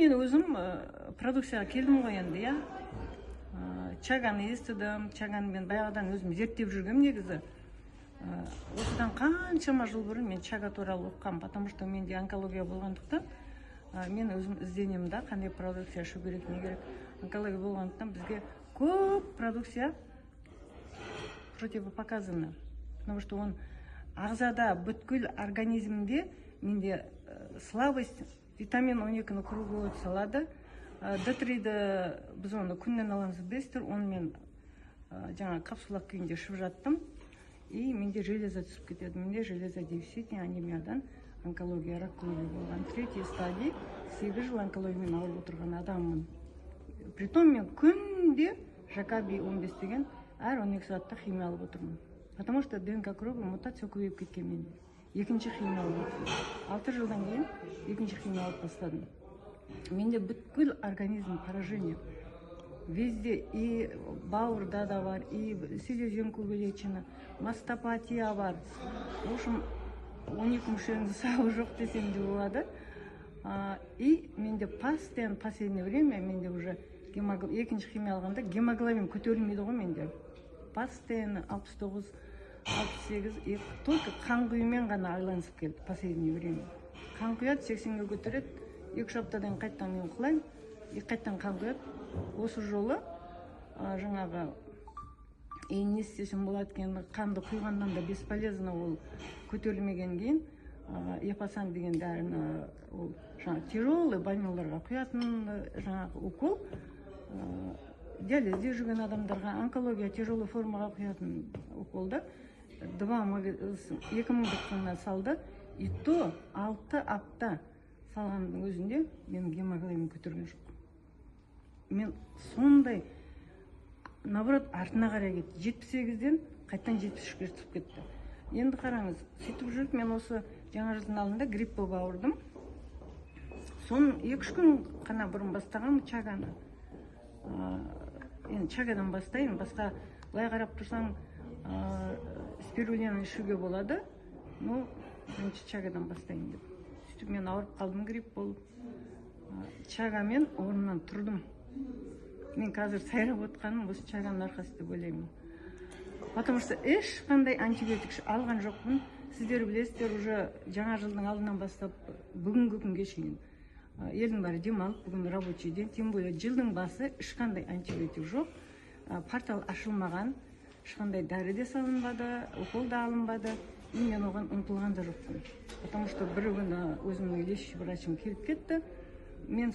мен өзім продукцияға келдім ғой енді, иә. Чаганы естідім, чаганы мен баяғыдан өзім зерттеп жүргем негізі. Осыдан қаншама жыл бұрын мен чага туралы оқығам, потому что менде онкология болғандықтан мен өзім ізденемін да, қандай продукция ішу керек, не керек. Онкология болғандықтан бізге көп продукция противопоказаны, потому что он ағзада бүткіл организмде менде слабость, витамин 12-ні круглоуд салады. D3-ді біз оны күннен аламыз дейсіздер, оны мен жаңа капсула күйінде ішіп жаттым. И менде железо түсіп кетеді. Менде железо дефицитіне анемиядан онкология, ракология болған. 3-й стадий, 8 жыл онкологиямен ауырып отырған адаммын. Притом мен күнде Жакаби 15 деген әр 12 сағатта химия алып отырмын. Потому что ДНК крови мутация көбейіп кеткен менде. Екінші химия алып отырмын. 6 жылдан кейін екінші химия алып бастадым. Менде бүткіл организм поражение. Везде, и бауырда да бар, и селезенка увеличена, мастопатия бар. В общем, 12 мүшенің сауы жоқ десем де болады. И менде постоянно, последнее время, менде уже екінші химия алғанда гемоглобин көтерілмейді ғой менде. Постоянно 69, 68, только қан құюмен ғана айланысып келді последнее время. Қан құяды, 80-ге көтереді, 2 аптадан қайттан мен құлаймын, қайттан қан құяды. Осы жолы жаңағы не істесем болады екен, қанды құйғаннан да бесполезно, ол көтерілмеген кейін епасан деген дәріні, ол жаңағы тяжелый больноларға құятын жаңағы укол, диализде жүрген адамдарға онкология тяжелый формаға құятын уколда 2000-ді салды, и то 6 апта салғанның өзінде менің гемоглобин көтерген жоқ. Мен сондай, наоборот, артына қарай кетті. 78-ден қайттан 73-ге түсіп кетті. Енді қараңыз, сөйтіп жүріп, мен осы жаңа жылдың алдында грипп болып ауырдым. Соның 2-3 күн қана бұрын бастаған чаганы. Енді чагадан бастайын, басқа былай қарап тұрсаң, спирулина ішуге болады, но бірінші чагадан бастайын деп. Сөйтіп мен ауырып қалдым, грипп болып. Чагамен орнымнан тұрдым. Мен қазір сайрап отқаным осы чаганың арқасы деп ойлаймын. Потому что ешқандай антибиотик алған жоқпын. Сіздер білесіздер, уже жаңа жылдың алдынан бастап бүгінгі күнге шейін елдің бәрі демалып, бүгін рабочий день, тем более жылдың басы ешқандай антибиотик жоқ. Портал ашылмаған, ешқандай дәрі де салынбады, укол да алынбады. И мен оған ұмтылған да жоқпын. Потому что бір күні өзімнің лечащий врачым келіп кетті. Мен